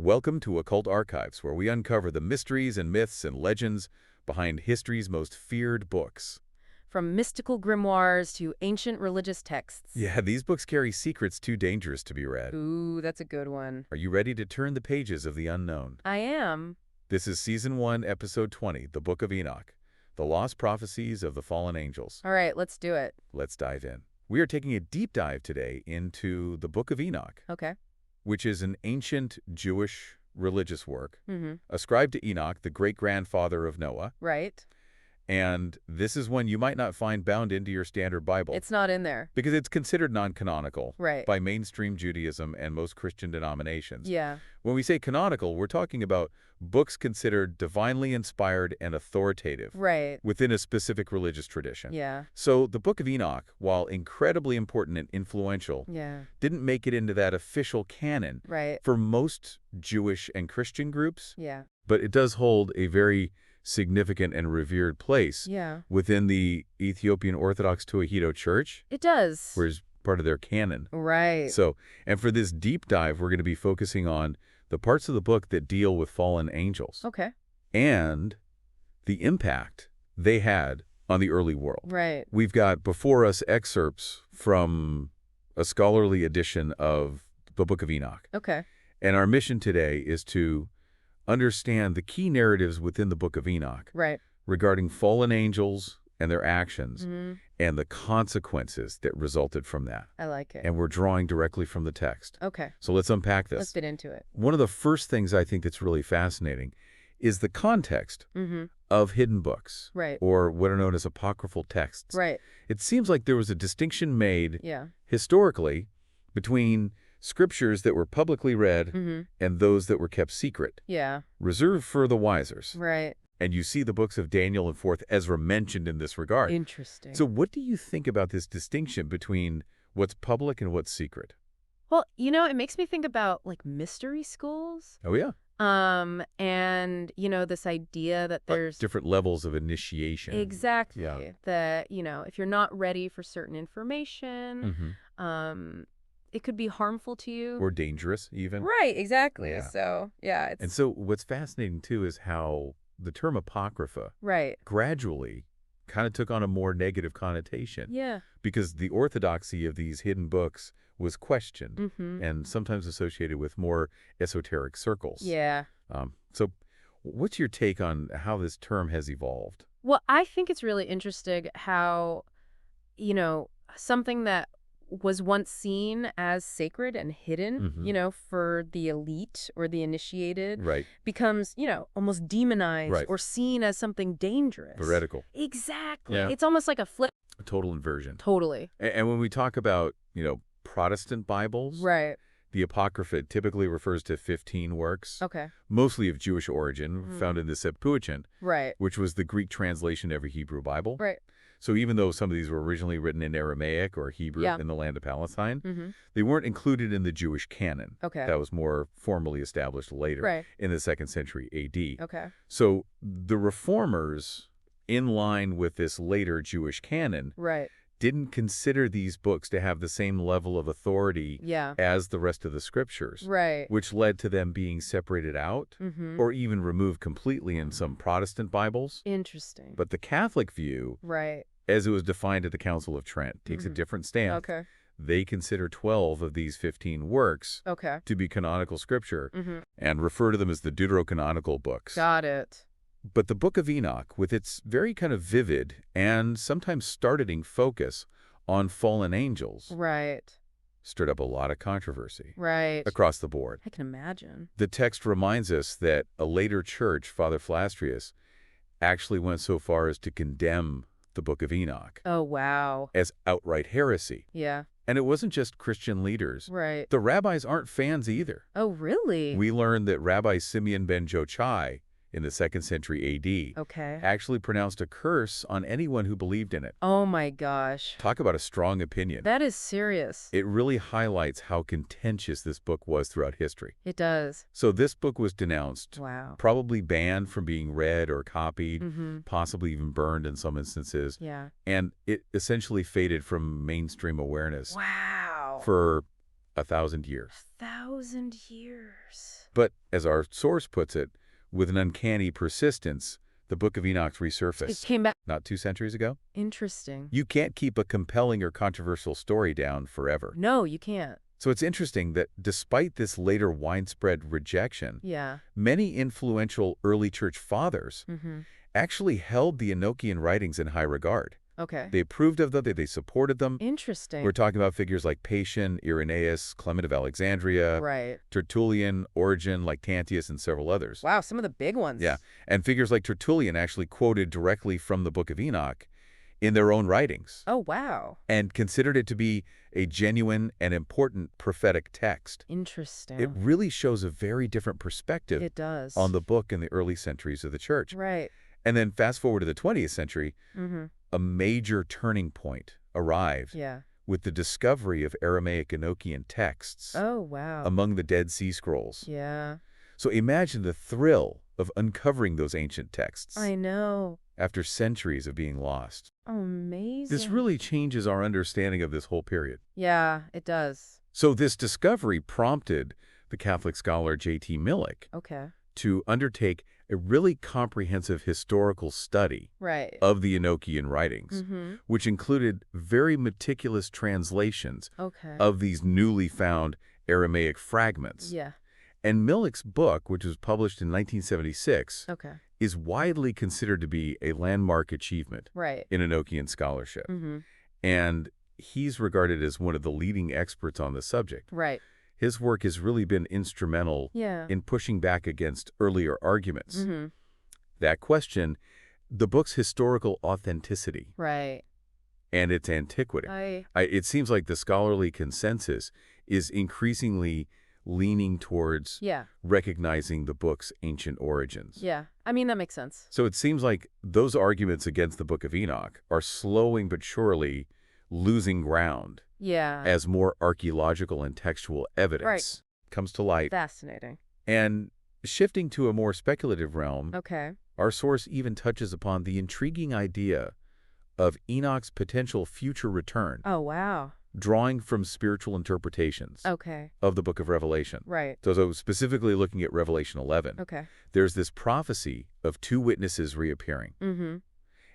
Welcome to Occult Archives, where we uncover the mysteries and myths and legends behind history's most feared books. From mystical grimoires to ancient religious texts. Yeah, these books carry secrets too dangerous to be read. Ooh, that's a good one. Are you ready to turn the pages of the unknown? I am. This is Season 1, Episode 20, The Book of Enoch, The Lost Prophecies of the Fallen Angels. All right, let's do it. Let's dive in. We are taking a deep dive today into the Book of Enoch, Okay. which is an ancient Jewish religious work Mm-hmm. ascribed to Enoch, the great-grandfather of Noah. Right. And this is one you might not find bound into your standard Bible. It's not in there. Because it's considered non-canonical Right. by mainstream Judaism and most Christian denominations. Yeah. When we say canonical, we're talking about books considered divinely inspired and authoritative Right. within a specific religious tradition. Yeah. So the Book of Enoch, while incredibly important and influential, Yeah. didn't make it into that official canon Right. for most Jewish and Christian groups, Yeah. but it does hold a very significant and revered place Yeah. within the Ethiopian Orthodox Tewahedo Church, It does. where it's part of their canon. Right. So, and for this deep dive, we're going to be focusing on the parts of the book that deal with fallen angels Okay. and the impact they had on the early world. Right. We've got before us excerpts from a scholarly edition of the Book of Enoch. Okay. And our mission today is to understand the key narratives within the Book of Enoch Right. regarding fallen angels and their actions Mm-hmm. and the consequences that resulted from that. I like it. And we're drawing directly from the text. Okay. So let's unpack this. Let's get into it. One of the first things I think that's really fascinating is the context Mm-hmm. of hidden books, Right. or what are known as apocryphal texts. Right. It seems like there was a distinction made Yeah. historically between scriptures that were publicly read Mm-hmm. and those that were kept secret, Yeah. reserved for the wisers. Right. And you see the books of Daniel and 4th Ezra mentioned in this regard. Interesting. So what do you think about this distinction between what's public and what's secret? Well, it makes me think about like mystery schools. Oh, yeah. And this idea that there's different levels of initiation. exactly Yeah. that, if you're not ready for certain information, Mhm. it could be harmful to you. Or dangerous, even. Right, exactly. Yeah. So, yeah, it's And so what's fascinating, too, is how the term apocrypha right. gradually kind of took on a more negative connotation. Yeah. Because the orthodoxy of these hidden books was questioned Mm-hmm. and sometimes associated with more esoteric circles. Yeah. So what's your take on how this term has evolved? Well, I think it's really interesting how, something that was once seen as sacred and hidden, Mhm. for the elite or the initiated, Right. becomes, almost demonized Right. or seen as something dangerous. Heretical. Exactly. Yeah. It's almost like a flip. A total inversion. Totally. And when we talk about, Protestant Bibles, Right. the Apocrypha typically refers to 15 works, Okay. mostly of Jewish origin, Mhm. found in the Septuagint, Right. which was the Greek translation of every Hebrew Bible. Right. So even though some of these were originally written in Aramaic or Hebrew Yeah. in the land of Palestine, Mm-hmm. they weren't included in the Jewish canon. Okay. That was more formally established later Right. in the 2nd century AD. Okay. So the reformers, in line with this later Jewish canon, Right. didn't consider these books to have the same level of authority Yeah. as the rest of the scriptures, Right. which led to them being separated out Mm-hmm. or even removed completely in some Protestant Bibles. Interesting. But the Catholic view, Right. as it was defined at the Council of Trent, takes a Mhm. different stance. Okay. They consider 12 of these 15 works Okay. to be canonical scripture Mm-hmm. and refer to them as the deuterocanonical books. Got it. But the Book of Enoch, with its very kind of vivid and sometimes startling focus on fallen angels, Right. stirred up a lot of controversy Right. across the board. I can imagine. The text reminds us that a later church, Father Flastrius, actually went so far as to condemn the Book of Enoch Oh, wow. as outright heresy. Yeah. And it wasn't just Christian leaders. Right. The rabbis aren't fans either. Oh, really? We learned that Rabbi Simeon ben Jochai in the 2nd century AD Okay. actually pronounced a curse on anyone who believed in it. Oh, my gosh. Talk about a strong opinion. That is serious. It really highlights how contentious this book was throughout history. It does. So this book was denounced, Wow. probably banned from being read or copied, Mm-hmm. possibly even burned in some instances, Yeah. and it essentially faded from mainstream awareness Wow. for 1,000 years. 1,000 years. But, as our source puts it, with an uncanny persistence, the Book of Enoch It resurfaced came back. not 2 centuries ago. Interesting. You can't keep a compelling or controversial story down forever. No, you can't. So it's interesting that despite this later widespread rejection, Yeah. many influential early church fathers actually held the Enochian writings in high regard. Okay. They approved of them, they supported them. Interesting. We're talking about figures like Pacian, Irenaeus, Clement of Alexandria, Right. Tertullian, Origen, Lactantius, and several others. Wow, some of the big ones. Yeah, and figures like Tertullian actually quoted directly from the Book of Enoch in their own writings Oh, wow. and considered it to be a genuine and important prophetic text. Interesting. It really shows a very different perspective It does. on the book in the early centuries of the church. Right. And then fast forward to the 20th century, Mm-hmm. a major turning point arrived Yeah. with the discovery of Aramaic Enochian texts Oh, wow. among the Dead Sea Scrolls. Yeah. So imagine the thrill of uncovering those ancient texts I know. after centuries of being lost. Amazing. This really changes our understanding of this whole period. Yeah, it does. So this discovery prompted the Catholic scholar J.T. Millick Okay. to undertake a really comprehensive historical study Right. of the Enochian writings, Mm-hmm. which included very meticulous translations Okay. of these newly found Aramaic fragments. Yeah. And Millick's book, which was published in 1976, Okay. is widely considered to be a landmark achievement Right. in Enochian scholarship. Mm-hmm. And he's regarded as one of the leading experts on the subject. Right. His work has really been instrumental Yeah. in pushing back against earlier arguments Mm-hmm. that question the book's historical authenticity Right. and its antiquity. It seems like the scholarly consensus is increasingly leaning towards Yeah. recognizing the book's ancient origins. Yeah. I mean, that makes sense. So it seems like those arguments against the Book of Enoch are slowing but surely losing ground Yeah. as more archaeological and textual evidence comes to light. Fascinating. And shifting to a more speculative realm, Okay. our source even touches upon the intriguing idea of Enoch's potential future return, Oh, wow. drawing from spiritual interpretations Okay. of the Book of Revelation. Right. So specifically looking at Revelation 11, Okay. there's this prophecy of 2 witnesses reappearing. Mm-hmm.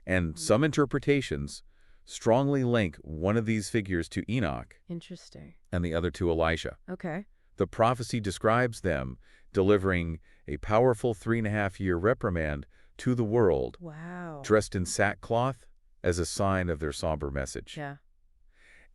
And some interpretations strongly link one of these figures to Enoch Interesting. and the other to Elijah. Okay. The prophecy describes them delivering a powerful 3.5-year reprimand to the world, Wow. dressed in sackcloth as a sign of their somber message. Yeah.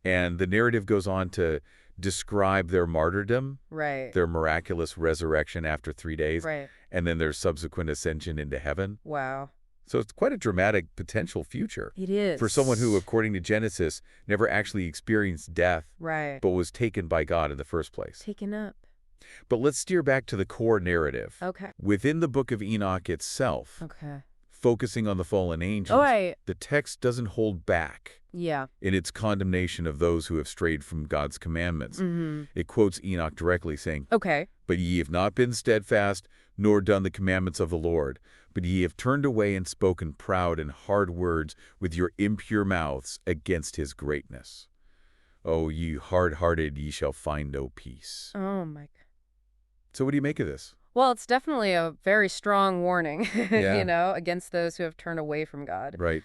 And the narrative goes on to describe their martyrdom, Right. their miraculous resurrection after 3 days, Right. and then their subsequent ascension into heaven. Wow. So it's quite a dramatic potential future It is. for someone who, according to Genesis, never actually experienced death, Right. but was taken by God in the first place. Taken up. But let's steer back to the core narrative. Okay. Within the Book of Enoch itself, Okay. focusing on the fallen angels, Oh, right. the text doesn't hold back Yeah. in its condemnation of those who have strayed from God's commandments. Mm-hmm. It quotes Enoch directly, saying, Okay. "But ye have not been steadfast, nor done the commandments of the Lord. But ye have turned away and spoken proud and hard words with your impure mouths against his greatness. O ye hard-hearted, ye shall find no peace." Oh, my God. So what do you make of this? Well, it's definitely a very strong warning, Yeah. against those who have turned away from God. Right.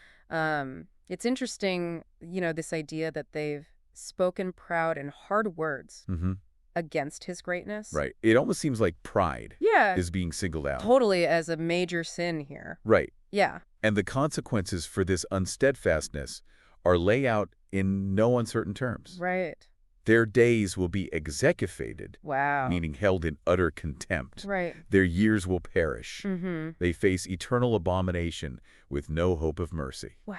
It's interesting, this idea that they've spoken proud and hard words Mm-hmm. against his greatness. Right. It almost seems like pride Yeah. is being singled out. Totally as a major sin here. Right. Yeah. And the consequences for this unsteadfastness are laid out in no uncertain terms. Right. Their days will be execufated, Wow. meaning held in utter contempt. Right. Their years will perish. Mm-hmm. They face eternal abomination with no hope of mercy. Wow.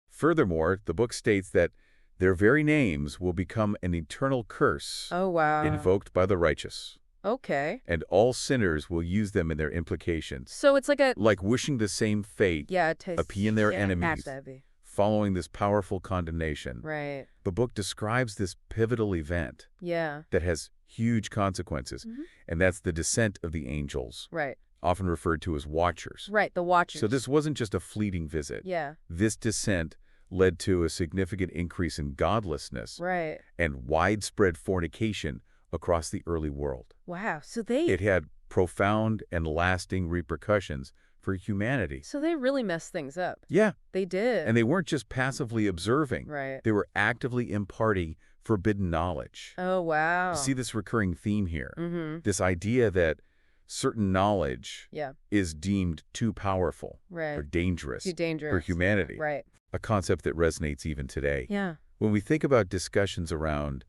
Furthermore, the book states that their very names will become an eternal curse Oh, wow. invoked by the righteous, Okay. and all sinners will use them in their implications, So it's like a... like wishing the same fate Yeah, it tastes... upon their yeah, enemies. heavy. Following this powerful condemnation. Right. The book describes this pivotal event Yeah. that has huge consequences, Mhm. and that's the descent of the angels, Right. often referred to as watchers. Right. The Watchers. So this wasn't just a fleeting visit. Yeah. This descent led to a significant increase in godlessness Right. and widespread fornication across the early world. Wow. It had profound and lasting repercussions for humanity. So they really messed things up. Yeah, They did. and they weren't just passively observing. Right. They were actively imparting forbidden knowledge. Oh, wow. You see this recurring theme here. Mm-hmm. This idea that certain knowledge Yeah. is deemed too powerful or Right. dangerous Too dangerous. for humanity. Right. A concept that resonates even today. Yeah. When we think about discussions around,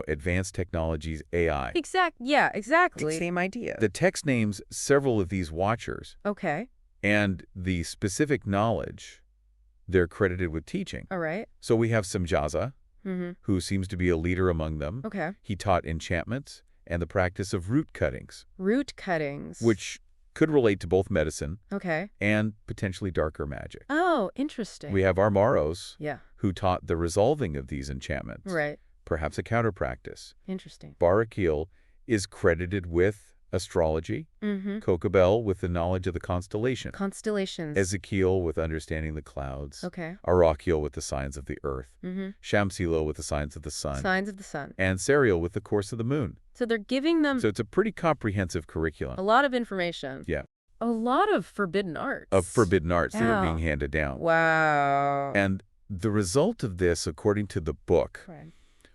advanced technologies, AI, Yeah, exactly. Same idea. the text names several of these watchers Okay. and the specific knowledge they're credited with teaching. All right. So we have Samjaza, Mm-hmm. who seems to be a leader among them. Okay. He taught enchantments and the practice of root cuttings, Root cuttings. which could relate to both medicine Okay. and potentially darker magic. Oh, interesting. We have Armaros, Yeah. who taught the resolving of these enchantments, Right. perhaps a counter practice. Interesting. Barakil is credited with astrology, Mm-hmm. Kokabel with the knowledge of the constellation, Constellations. Ezekiel with understanding the clouds, Okay. Arakiel with the signs of the earth, Mm-hmm. Shamsilo with the signs of the sun, Signs of the sun. and Serial with the course of the moon. So they're giving them So it's a pretty comprehensive curriculum a lot of information. Yeah. A lot of forbidden arts. of forbidden arts that are Yeah. being handed down. Wow. And the result of this, according to the book, Right.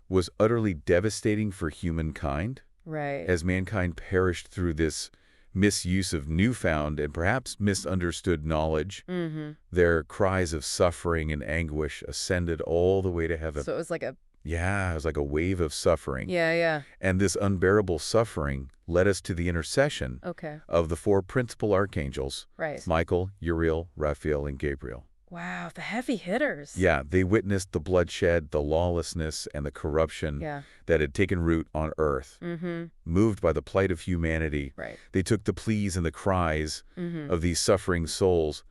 was utterly devastating for humankind, Right. as mankind perished through this misuse of newfound and perhaps misunderstood knowledge. Mm-hmm. Their cries of suffering and anguish ascended all the way to heaven. So it was like a Yeah, it was like a wave of suffering. yeah. And this unbearable suffering led us to the intercession Okay. of the four principal archangels, Right. Michael, Uriel, Raphael, and Gabriel. Wow, the heavy hitters. Yeah, they witnessed the bloodshed, the lawlessness, and the corruption Yeah. that had taken root on earth. Mm-hmm. Moved by the plight of humanity, Right. they took the pleas and the cries Mm-hmm. of these suffering souls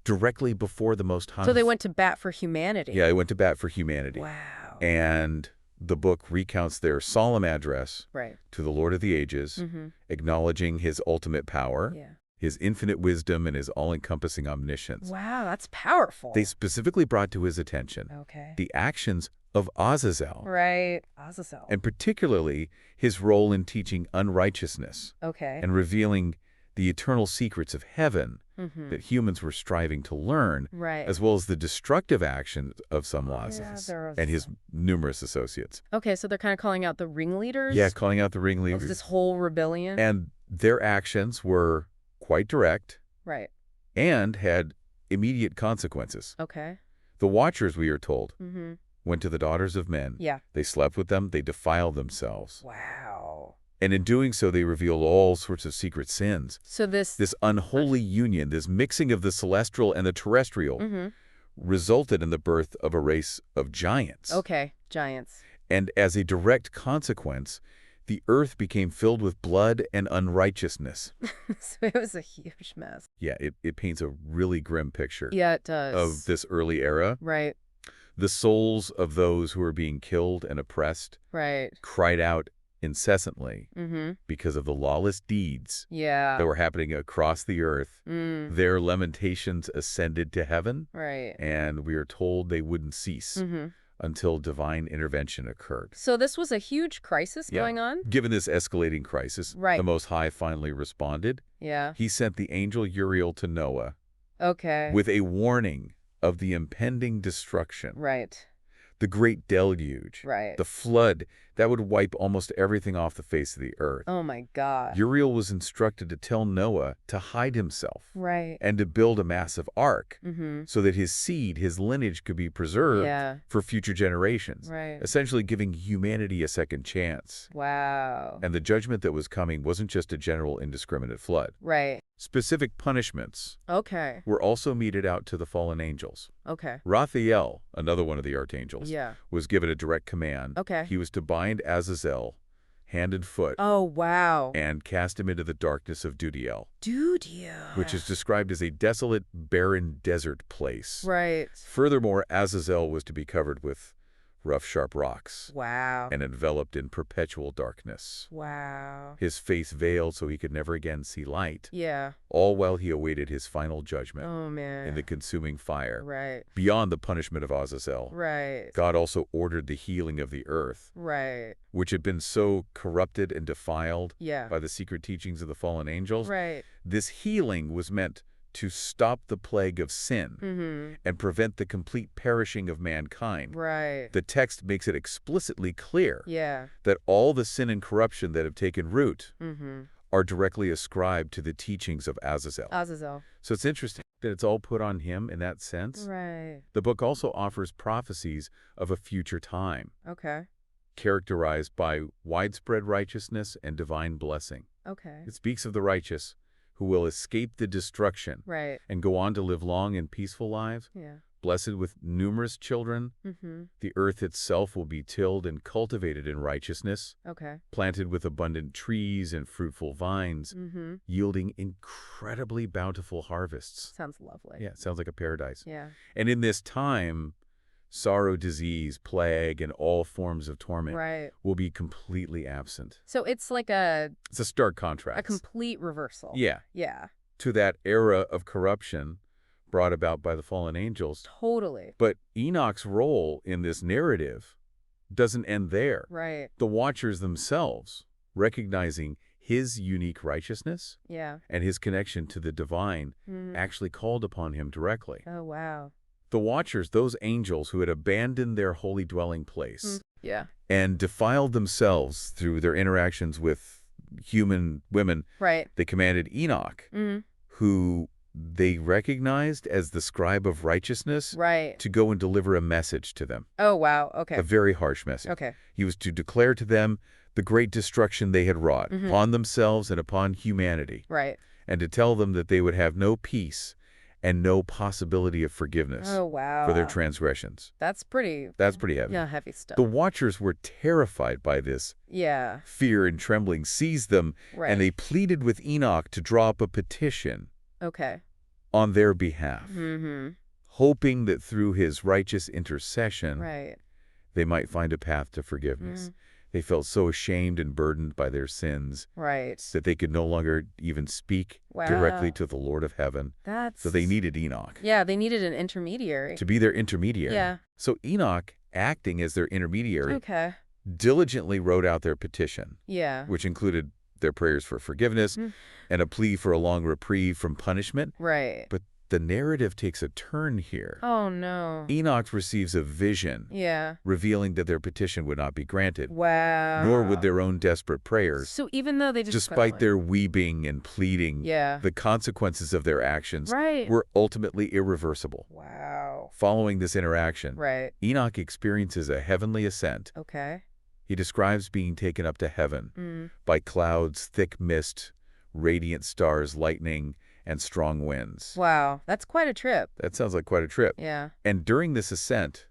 directly before the Most High. So they went to bat for humanity. Yeah, they went to bat for humanity. Wow. And the book recounts their solemn address Right. to the Lord of the Ages, Mm-hmm. acknowledging his ultimate power, Yeah. his infinite wisdom, and his all-encompassing omniscience. Wow, that's powerful. They specifically brought to his attention Okay. the actions of Azazel, Right. Azazel. and particularly his role in teaching unrighteousness Okay. and revealing the eternal secrets of heaven Mm-hmm. that humans were striving to learn, Right. as well as the destructive actions of Samlaza Yeah, there was and his numerous associates. Okay, so they're kind of calling out the ringleaders Yeah, calling out the of ringleaders. this whole rebellion. And their actions were quite direct Right. and had immediate consequences. Okay. The watchers, we are told, Mm-hmm. went to the daughters of men. Yeah. They slept with them. They defiled themselves. Wow. And in doing so, they revealed all sorts of secret sins. So this Unholy union, this mixing of the celestial and the terrestrial, mm-hmm. resulted in the birth of a race of giants. Okay, giants. And as a direct consequence, the earth became filled with blood and unrighteousness. So it was a huge mess. Yeah, it paints a really grim picture Yeah, it does. of this early era. Right. The souls of those who were being killed and oppressed Right. cried out incessantly Mm-hmm. because of the lawless deeds Yeah. that were happening across the earth. Mm. Their lamentations ascended to heaven, Right. and we are told they wouldn't cease Mm-hmm. until divine intervention occurred. So this was a huge crisis Yeah. going on? Given this escalating crisis, Right. the Most High finally responded. Yeah. He sent the angel Uriel to Noah Okay. with a warning of the impending destruction, Right. the great deluge, Right. the flood that would wipe almost everything off the face of the earth. Oh my God. Uriel was instructed to tell Noah to hide himself Right. and to build a massive ark Mm-hmm. so that his seed, his lineage, could be preserved Yeah. for future generations, Right. essentially giving humanity a second chance. Wow. And the judgment that was coming wasn't just a general indiscriminate flood. Right. Specific punishments Okay. were also meted out to the fallen angels. Okay. Raphael, another one of the archangels, Yeah. was given a direct command. Okay. He was to bind Azazel hand and foot Oh, wow. and cast him into the darkness of Dudiel, Dude, yeah. which is described as a desolate, barren desert place. Right. Furthermore, Azazel was to be covered with rough, sharp rocks, Wow. and enveloped in perpetual darkness. Wow. His face veiled so he could never again see light, Yeah. all while he awaited his final judgment Oh, in man. the consuming fire. Right. Beyond the punishment of Azazel, Right. God also ordered the healing of the earth, Right. which had been so corrupted and defiled Yeah. by the secret teachings of the fallen angels. Right. This healing was meant to stop the plague of sin Mm-hmm. and prevent the complete perishing of mankind. Right. The text makes it explicitly clear Yeah. that all the sin and corruption that have taken root Mm-hmm. are directly ascribed to the teachings of Azazel. Azazel. So it's interesting that it's all put on him in that sense. Right. The book also offers prophecies of a future time, Okay. characterized by widespread righteousness and divine blessing. Okay. It speaks of the righteous who will escape the destruction Right. and go on to live long and peaceful lives, Yeah. blessed with numerous children. Mm-hmm. The earth itself will be tilled and cultivated in righteousness, Okay. planted with abundant trees and fruitful vines, Mm-hmm. yielding incredibly bountiful harvests. Sounds lovely. Yeah, it sounds like a paradise. Yeah. And in this time, sorrow, disease, plague, and all forms of torment Right. will be completely absent. So it's like a It's a stark contrast. complete reversal. Yeah, Yeah. to that era of corruption brought about by the fallen angels. Totally. But Enoch's role in this narrative doesn't end there. Right. The watchers themselves, recognizing his unique righteousness Yeah. and his connection to the divine, Mm. actually called upon him directly. Oh, wow. The watchers, those angels who had abandoned their holy dwelling place Yeah. and defiled themselves through their interactions with human women, Right. they commanded Enoch, Mm. who they recognized as the scribe of righteousness, Right. to go and deliver a message to them, Oh, wow. Okay. a very harsh message. Okay. He was to declare to them the great destruction they had wrought Mhm. upon themselves and upon humanity, Right. and to tell them that they would have no peace and no possibility of forgiveness Oh, wow. for their transgressions. That's pretty. That's pretty heavy. Yeah, heavy stuff. The watchers were terrified by this. Yeah. Fear and trembling seized them, Right. and they pleaded with Enoch to draw up a petition Okay. on their behalf, Mm-hmm. hoping that through his righteous intercession, Right. they might find a path to forgiveness. They felt so ashamed and burdened by their sins Right. that they could no longer even speak directly to the Lord of heaven. That's. So they needed Enoch Yeah, they needed an intermediary. to be their intermediary. Yeah. So Enoch, acting as their intermediary, Okay. diligently wrote out their petition, Yeah. which included their prayers for forgiveness Mm. and a plea for a long reprieve from punishment. Right. But the narrative takes a turn here. Oh, no. Enoch receives a vision Yeah. revealing that their petition would not be granted, Wow. nor would their own desperate prayers. So even though they just Despite their weeping and pleading, Yeah. the consequences of their actions Right. were ultimately irreversible. Wow. Following this interaction, Right. Enoch experiences a heavenly ascent. Okay. He describes being taken up to heaven Mm. by clouds, thick mist, radiant stars, lightning, and strong winds. Wow. That's quite a trip. That sounds like quite a trip. Yeah. And during this ascent,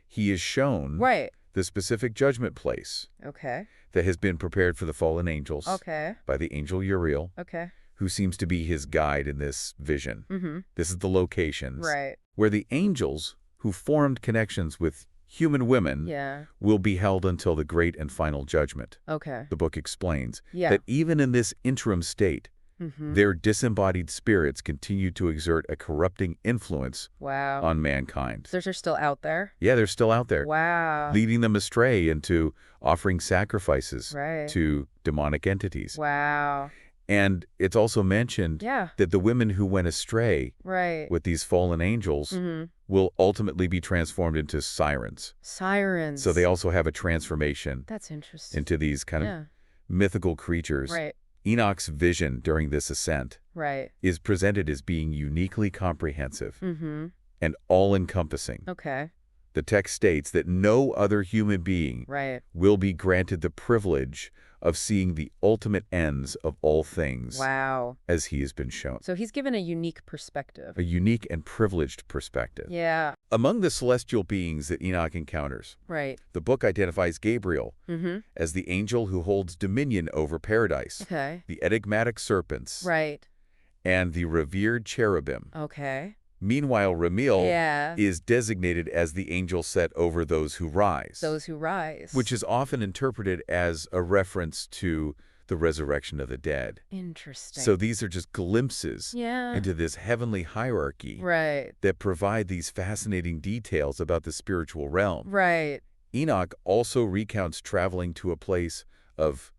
he is shown Right. the specific judgment place Okay. that has been prepared for the fallen angels Okay. by the angel Uriel, Okay. who seems to be his guide in this vision. Mm-hmm. This is the locations Right. where the angels who formed connections with human women Yeah. will be held until the great and final judgment. Okay. The book explains Yeah. that even in this interim state, Mm-hmm. their disembodied spirits continue to exert a corrupting influence Wow. on mankind. So they're still out there? Yeah, they're still out there, Wow. leading them astray into offering sacrifices Right. to demonic entities. Wow. And it's also mentioned Yeah. that the women who went astray Right. with these fallen angels Mm-hmm. will ultimately be transformed into sirens. Sirens. So they also have a transformation That's interesting. into these kind of Yeah. mythical creatures. Right. Enoch's vision during this ascent Right. is presented as being uniquely comprehensive Mm-hmm. and all-encompassing. Okay. The text states that no other human being Right. will be granted the privilege of seeing the ultimate ends of all things Wow. as he has been shown. So he's given a unique perspective. A unique and privileged perspective. Yeah. Among the celestial beings that Enoch encounters, Right. the book identifies Gabriel Mm-hmm. as the angel who holds dominion over paradise, Okay. the enigmatic serpents, Right. and the revered cherubim. Okay. Meanwhile, Ramil Yeah. is designated as the angel set over those who rise, Those who rise. which is often interpreted as a reference to the resurrection of the dead. Interesting. So these are just glimpses Yeah. into this heavenly hierarchy Right. that provide these fascinating details about the spiritual realm. Right. Enoch also recounts traveling to a place of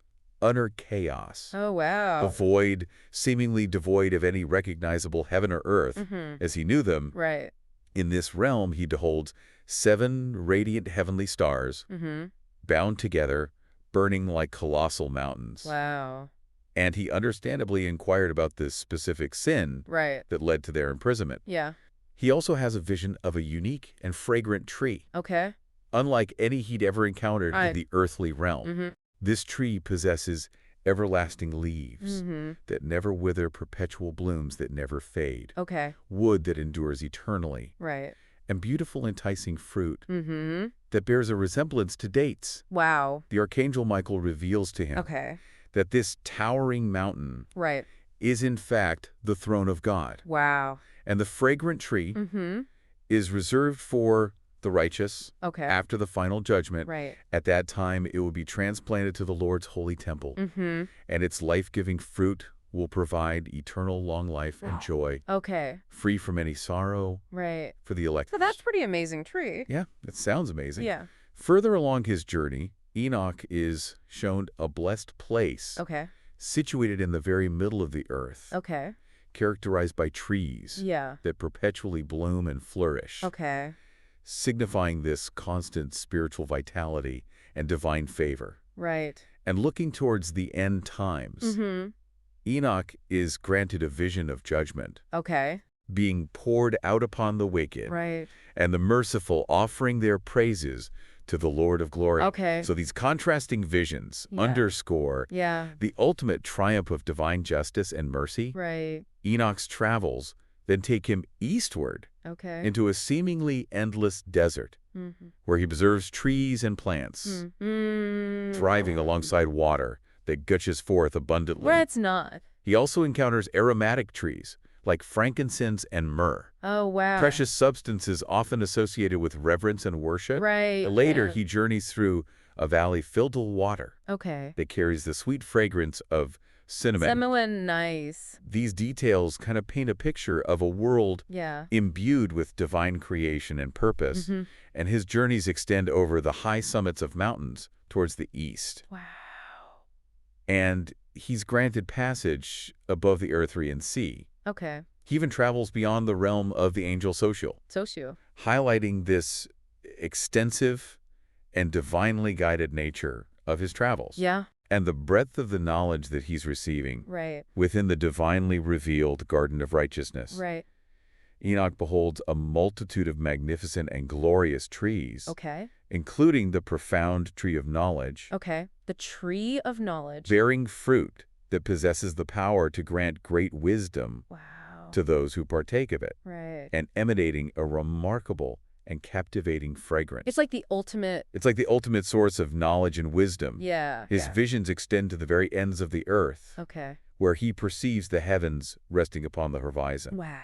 utter chaos, Oh, wow. a void seemingly devoid of any recognizable heaven or earth as he knew them. Right. In this realm, he beholds 7 radiant heavenly stars, bound together, burning like colossal mountains. Wow. And he understandably inquired about this specific sin Right. that led to their imprisonment. Yeah. He also has a vision of a unique and fragrant tree, Okay. unlike any he'd ever encountered in the earthly realm. This tree possesses everlasting leaves that never wither, perpetual blooms that never fade, Okay. wood that endures eternally, Right. and beautiful, enticing fruit that bears a resemblance to dates. Wow. The Archangel Michael reveals to him Okay. that this towering mountain Right. is in fact the throne of God, Wow. and the fragrant tree is reserved for the righteous Okay. after the final judgment. Right. At that time, it will be transplanted to the Lord's holy temple, and its life-giving fruit will provide eternal long life and joy, Okay. free from any sorrow Right. for the elect. So that's pretty amazing tree. Yeah, that sounds amazing. Yeah. Further along his journey, Enoch is shown a blessed place Okay. situated in the very middle of the earth, Okay. characterized by trees Yeah. that perpetually bloom and flourish, Okay. signifying this constant spiritual vitality and divine favor. Right. And looking towards the end times, Enoch is granted a vision of judgment Okay. being poured out upon the wicked, Right. and the merciful offering their praises to the Lord of glory. Okay. So these contrasting visions underscore Yeah. the ultimate triumph of divine justice and mercy. Right. Enoch's travels then take him eastward Okay. into a seemingly endless desert, where he observes trees and plants thriving alongside water that gushes forth abundantly. Where it's not. He also encounters aromatic trees like frankincense and myrrh, Oh, wow. precious substances often associated with reverence and worship. Right. Later, Yeah. he journeys through a valley filled with water Okay. that carries the sweet fragrance of cinnamon. Cinnamon, nice. These details kind of paint a picture of a world Yeah. imbued with divine creation and purpose, and his journeys extend over the high summits of mountains towards the east. Wow. And he's granted passage above the Earthrian Sea. Okay. He even travels beyond the realm of the angel social, Socio. highlighting this extensive and divinely guided nature of his travels. Yeah. And the breadth of the knowledge that he's receiving Right. within the divinely revealed garden of righteousness. Right. Enoch beholds a multitude of magnificent and glorious trees, Okay. including the profound tree of knowledge, Okay. The tree of knowledge. bearing fruit that possesses the power to grant great wisdom Wow. to those who partake of it, Right. and emanating a remarkable and captivating fragrance. It's like the ultimate. It's like the ultimate source of knowledge and wisdom. Yeah. His visions extend to the very ends of the earth, Okay. where he perceives the heavens resting upon the horizon, Wow.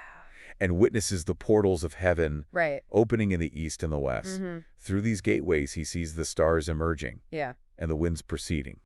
and witnesses the portals of heaven Right. opening in the east and the west. Through these gateways, he sees the stars emerging Yeah. and the winds proceeding.